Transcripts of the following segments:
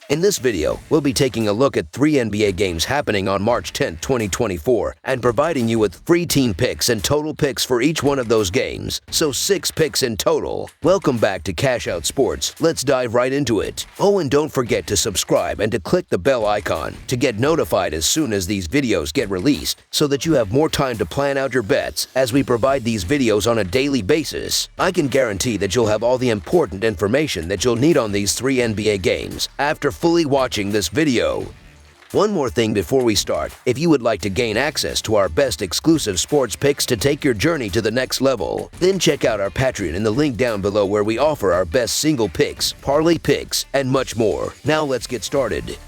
In this video, we'll be taking a look at 3 NBA games happening on March 10, 2024, and providing you with free team picks and total picks for each one of those games, so 6 picks in total. Welcome back to Cash Out Sports. Let's dive right into it. Oh, and don't forget to subscribe and to click the bell icon to get notified as soon as these videos get released, so that you have more time to plan out your bets as we provide these videos on a daily basis. I can guarantee that you'll have all the important information that you'll need on these 3 NBA games after fully watching this video. One more thing before we start: if you would like to gain access to our best exclusive sports picks to take your journey to the next level, then check out our Patreon in the link down below, where we offer our best single picks, parlay picks, and much more. Now let's get started.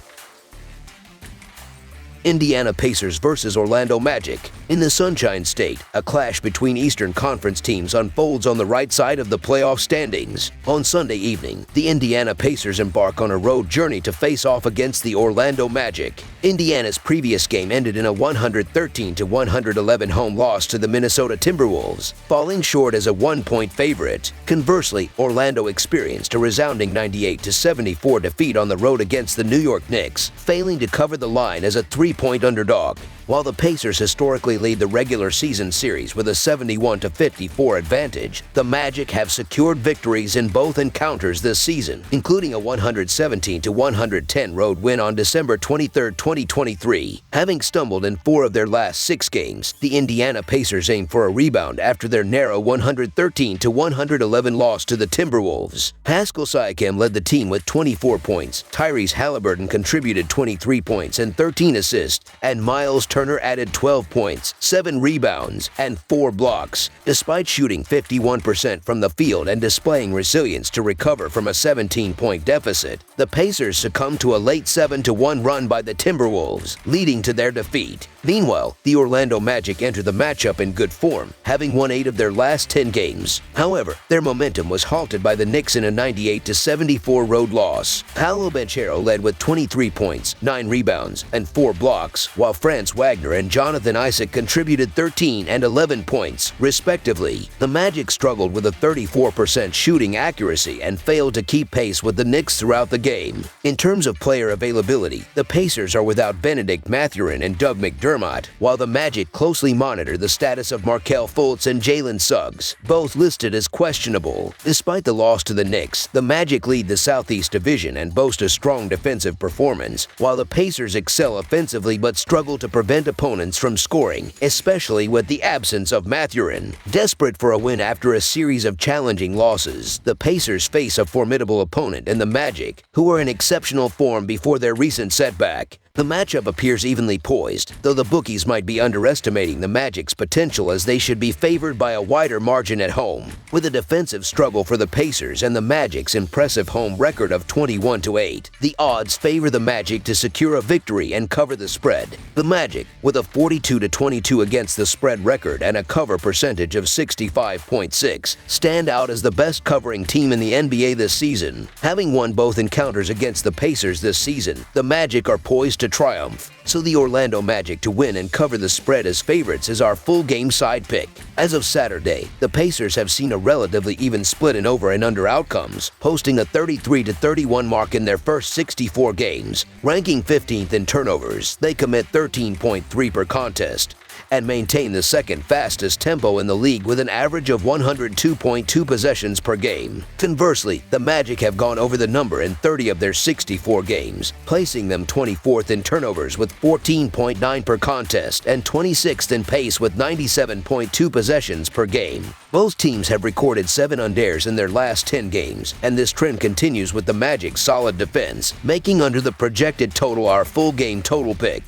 Indiana Pacers versus Orlando Magic. In the Sunshine State, a clash between Eastern Conference teams unfolds on the right side of the playoff standings. On Sunday evening, the Indiana Pacers embark on a road journey to face off against the Orlando Magic. Indiana's previous game ended in a 113-111 home loss to the Minnesota Timberwolves, falling short as a 1-point favorite. Conversely, Orlando experienced a resounding 98-74 defeat on the road against the New York Knicks, failing to cover the line as a 3-point underdog. While the Pacers historically lead the regular season series with a 71-54 advantage, the Magic have secured victories in both encounters this season, including a 117-110 road win on December 23, 2023. Having stumbled in 4 of their last 6 games, the Indiana Pacers aim for a rebound after their narrow 113-111 loss to the Timberwolves. Pascal Siakam led the team with 24 points, Tyrese Halliburton contributed 23 points and 13 assists, and Miles Turner added 12 points, 7 rebounds, and 4 blocks. Despite shooting 51% from the field and displaying resilience to recover from a 17-point deficit, the Pacers succumbed to a late 7-1 run by the Timberwolves, leading to their defeat. Meanwhile, the Orlando Magic entered the matchup in good form, having won 8 of their last 10 games. However, their momentum was halted by the Knicks in a 98-74 road loss. Paolo Banchero led with 23 points, 9 rebounds, and 4 blocks, while Franz Wagner and Jonathan Isaac contributed 13 and 11 points, respectively. The Magic struggled with a 34% shooting accuracy and failed to keep pace with the Knicks throughout the game. In terms of player availability, the Pacers are without Benedict Mathurin and Doug McDermott, while the Magic closely monitor the status of Markelle Fultz and Jalen Suggs, both listed as questionable. Despite the loss to the Knicks, the Magic lead the Southeast Division and boast a strong defensive performance, while the Pacers excel offensively but struggle to prevent opponents from scoring, especially with the absence of Mathurin. Desperate for a win after a series of challenging losses, the Pacers face a formidable opponent in the Magic, who are in exceptional form before their recent setback. The matchup appears evenly poised, though the bookies might be underestimating the Magic's potential, as they should be favored by a wider margin at home. With a defensive struggle for the Pacers and the Magic's impressive home record of 21-8, the odds favor the Magic to secure a victory and cover the spread. The Magic, with a 42-22 against the spread record and a cover percentage of 65.6, stand out as the best covering team in the NBA this season. Having won both encounters against the Pacers this season, the Magic are poised to triumph, so the Orlando Magic to win and cover the spread as favorites is our full game side pick. As of Saturday, the Pacers have seen a relatively even split in over and under outcomes, posting a 33-31 mark in their first 64 games. Ranking 15th in turnovers, they commit 13.3 per contest, and maintain the second fastest tempo in the league with an average of 102.2 possessions per game. Conversely, the Magic have gone over the number in 30 of their 64 games, placing them 24th in turnovers with 14.9 per contest and 26th in pace with 97.2 possessions per game. Both teams have recorded 7 undares in their last 10 games, and this trend continues with the Magic's solid defense, making under the projected total our full game total pick.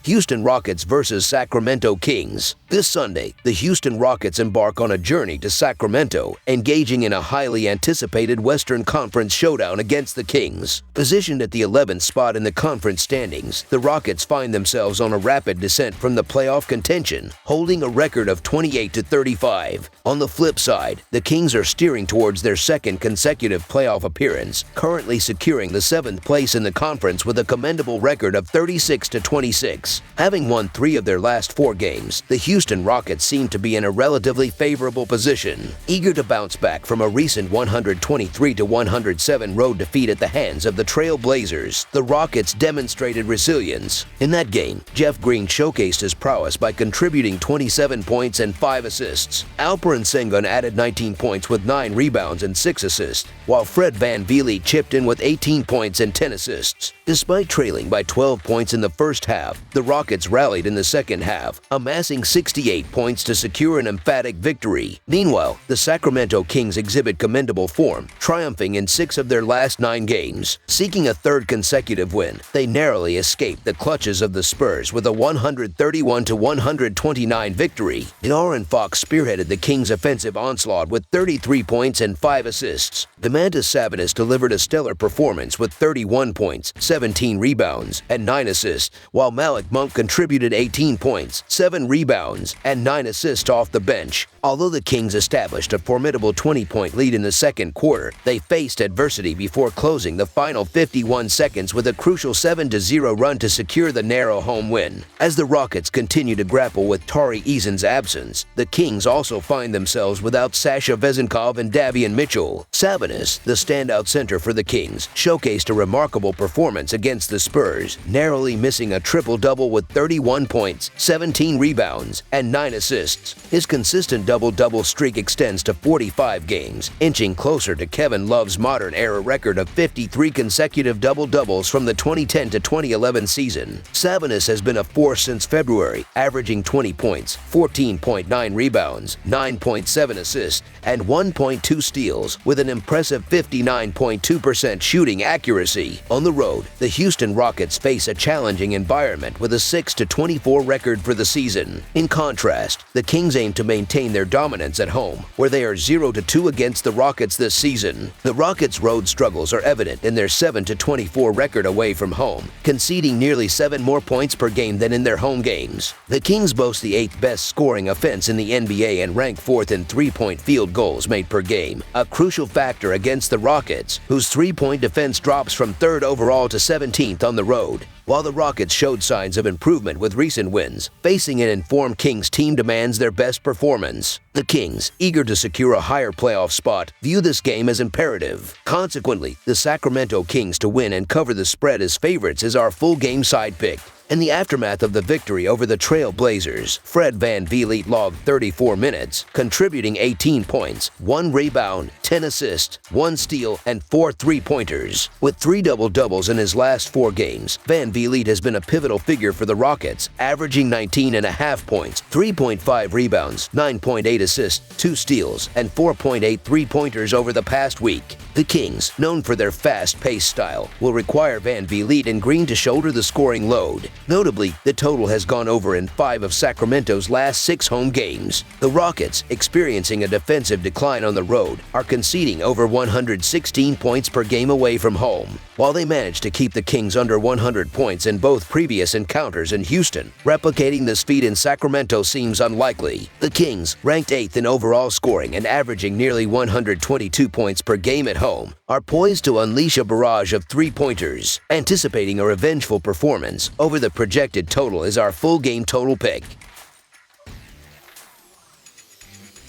Houston Rockets versus Sacramento Kings. This Sunday, the Houston Rockets embark on a journey to Sacramento, engaging in a highly anticipated Western Conference showdown against the Kings. Positioned at the 11th spot in the conference standings, the Rockets find themselves on a rapid descent from the playoff contention, holding a record of 28-35. On the flip side, the Kings are steering towards their second consecutive playoff appearance, currently securing the 7th place in the conference with a commendable record of 36-26. Rockets. Having won 3 of their last 4 games, the Houston Rockets seem to be in a relatively favorable position. Eager to bounce back from a recent 123-107 road defeat at the hands of the Trail Blazers, the Rockets demonstrated resilience. In that game, Jeff Green showcased his prowess by contributing 27 points and 5 assists. Alperen Sengun added 19 points with 9 rebounds and 6 assists, while Fred VanVleet chipped in with 18 points and 10 assists. Despite trailing by 12 points in the first half, the Rockets rallied in the second half, amassing 68 points to secure an emphatic victory. Meanwhile, the Sacramento Kings exhibit commendable form, triumphing in 6 of their last 9 games. Seeking a third consecutive win, they narrowly escaped the clutches of the Spurs with a 131-129 victory. De'Aaron Fox spearheaded the Kings' offensive onslaught with 33 points and 5 assists. Domantas Sabonis delivered a stellar performance with 31 points, 17 rebounds, and 9 assists, while Malik Monk contributed 18 points, 7 rebounds, and 9 assists off the bench. Although the Kings established a formidable 20-point lead in the second quarter, they faced adversity before closing the final 51 seconds with a crucial 7-0 run to secure the narrow home win. As the Rockets continue to grapple with Tari Eason's absence, the Kings also find themselves without Sasha Vezenkov and Davion Mitchell. Sabonis, the standout center for the Kings, showcased a remarkable performance against the Spurs, narrowly missing a triple-double with 31 points, 17 rebounds, and 9 assists. His consistent double-double streak extends to 45 games, inching closer to Kevin Love's modern-era record of 53 consecutive double-doubles from the 2010-2011 season. Sabonis has been a force since February, averaging 20 points, 14.9 rebounds, 9.7 assists, and 1.2 steals, with an impressive 59.2% shooting accuracy. On the road, the Houston Rockets face a challenging environment with a 6-24 record for the season. In contrast, the Kings aim to maintain their dominance at home, where they are 0-2 against the Rockets this season. The Rockets' road struggles are evident in their 7-24 record away from home, conceding nearly 7 more points per game than in their home games. The Kings boast the 8th best scoring offense in the NBA and rank 4th in 3-point field goals made per game, a crucial factor against the Rockets, whose 3-point defense drops from 3rd overall to 17th on the road. While the Rockets showed signs of improvement with recent wins, facing an informed Kings team demands their best performance. The Kings, eager to secure a higher playoff spot, view this game as imperative. Consequently, the Sacramento Kings to win and cover the spread as favorites is our full game side pick. In the aftermath of the victory over the Trail Blazers, Fred VanVleet logged 34 minutes, contributing 18 points, 1 rebound, 10 assists, 1 steal, and 4 three-pointers. With 3 double-doubles in his last 4 games, VanVleet has been a pivotal figure for the Rockets, averaging 19.5 points, 3.5 rebounds, 9.8 assists, 2 steals, and 4.8 three-pointers over the past week. The Kings, known for their fast-paced style, will require VanVleet and Green to shoulder the scoring load. Notably, the total has gone over in 5 of Sacramento's last 6 home games. The Rockets, experiencing a defensive decline on the road, are conceding over 116 points per game away from home. While they managed to keep the Kings under 100 points in both previous encounters in Houston, replicating this feat in Sacramento seems unlikely. The Kings, ranked 8th in overall scoring and averaging nearly 122 points per game at home, are poised to unleash a barrage of three-pointers. Anticipating a revengeful performance over the projected total is our full game total pick.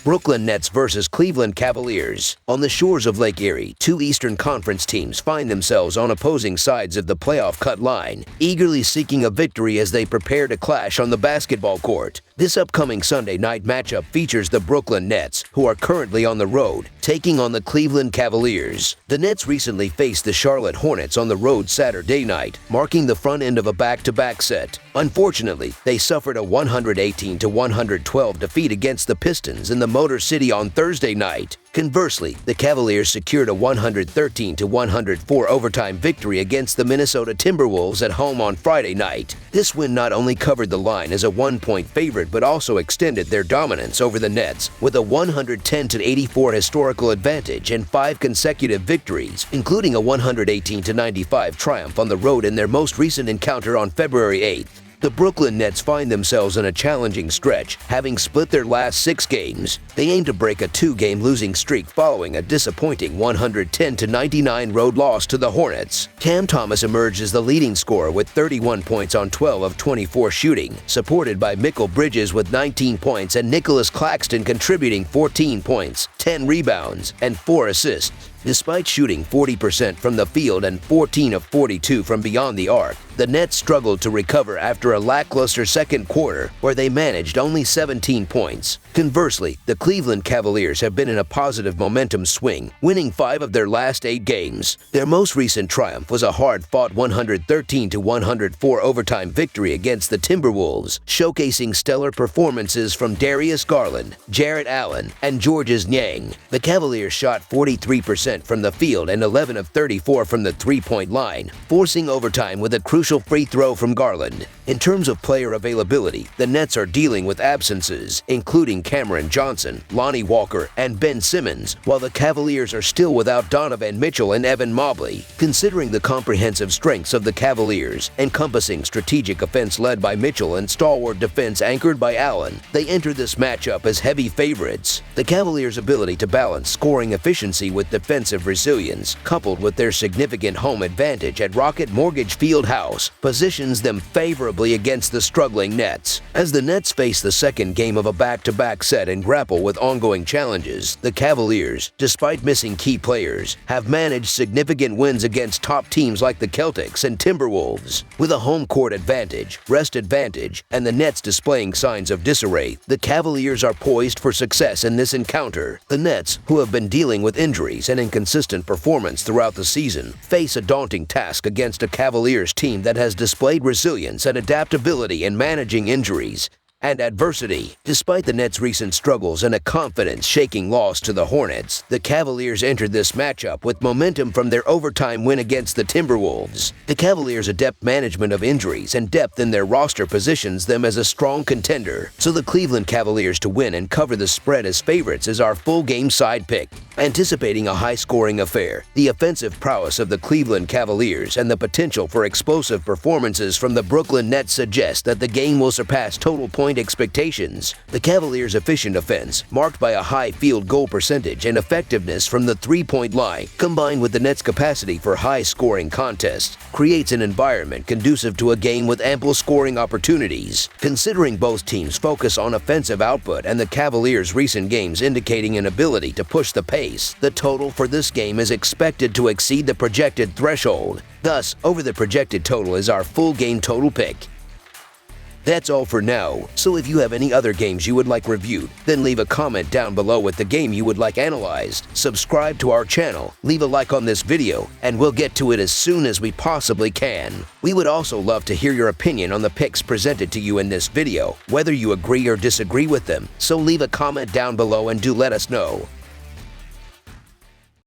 Brooklyn Nets versus Cleveland Cavaliers. On the shores of Lake Erie, 2 Eastern Conference teams find themselves on opposing sides of the playoff cut line, eagerly seeking a victory as they prepare to clash on the basketball court. This upcoming Sunday night matchup features the Brooklyn Nets, who are currently on the road, taking on the Cleveland Cavaliers. The Nets recently faced the Charlotte Hornets on the road Saturday night, marking the front end of a back-to-back set. Unfortunately, they suffered a 118-112 defeat against the Pistons in the Motor City on Thursday night. Conversely, the Cavaliers secured a 113-104 overtime victory against the Minnesota Timberwolves at home on Friday night. This win not only covered the line as a 1-point favorite but also extended their dominance over the Nets with a 110-84 historical advantage and 5 consecutive victories, including a 118-95 triumph on the road in their most recent encounter on February 8th. The Brooklyn Nets find themselves in a challenging stretch, having split their last 6 games. They aim to break a 2-game losing streak following a disappointing 110-99 road loss to the Hornets. Cam Thomas emerged as the leading scorer with 31 points on 12 of 24 shooting, supported by Mikal Bridges with 19 points and Nicholas Claxton contributing 14 points, 10 rebounds, and 4 assists. Despite shooting 40% from the field and 14 of 42 from beyond the arc, the Nets struggled to recover after a lackluster second quarter where they managed only 17 points. Conversely, the Cleveland Cavaliers have been in a positive momentum swing, winning 5 of their last 8 games. Their most recent triumph was a hard-fought 113-104 overtime victory against the Timberwolves, showcasing stellar performances from Darius Garland, Jarrett Allen, and Georges Niang. The Cavaliers shot 43% from the field and 11 of 34 from the three-point line, forcing overtime with a crucial free throw from Garland. In terms of player availability, the Nets are dealing with absences, including Cameron Johnson, Lonnie Walker, and Ben Simmons, while the Cavaliers are still without Donovan Mitchell and Evan Mobley. Considering the comprehensive strengths of the Cavaliers, encompassing strategic offense led by Mitchell and stalwart defense anchored by Allen, they enter this matchup as heavy favorites. The Cavaliers' ability to balance scoring efficiency with defensive resilience, coupled with their significant home advantage at Rocket Mortgage Fieldhouse, positions them favorably against the struggling Nets. As the Nets face the second game of a back-to-back set and grapple with ongoing challenges, the Cavaliers, despite missing key players, have managed significant wins against top teams like the Celtics and Timberwolves. With a home court advantage, rest advantage, and the Nets displaying signs of disarray, the Cavaliers are poised for success in this encounter. The Nets, who have been dealing with injuries and inconsistent performance throughout the season, face a daunting task against a Cavaliers team that has displayed resilience and adaptability in managing injuries and adversity. Despite the Nets' recent struggles and a confidence-shaking loss to the Hornets, the Cavaliers entered this matchup with momentum from their overtime win against the Timberwolves. The Cavaliers' adept management of injuries and depth in their roster positions them as a strong contender, so the Cleveland Cavaliers to win and cover the spread as favorites is our full-game side pick. Anticipating a high-scoring affair, the offensive prowess of the Cleveland Cavaliers and the potential for explosive performances from the Brooklyn Nets suggest that the game will surpass total point expectations. The Cavaliers' efficient offense, marked by a high field goal percentage and effectiveness from the three-point line, combined with the Nets' capacity for high-scoring contests, creates an environment conducive to a game with ample scoring opportunities. Considering both teams focus on offensive output and the Cavaliers' recent games indicating an ability to push the pace, the total for this game is expected to exceed the projected threshold. Thus, over the projected total is our full game total pick. That's all for now, so if you have any other games you would like reviewed, then leave a comment down below with the game you would like analyzed, subscribe to our channel, leave a like on this video, and we'll get to it as soon as we possibly can. We would also love to hear your opinion on the picks presented to you in this video, whether you agree or disagree with them, so leave a comment down below and do let us know.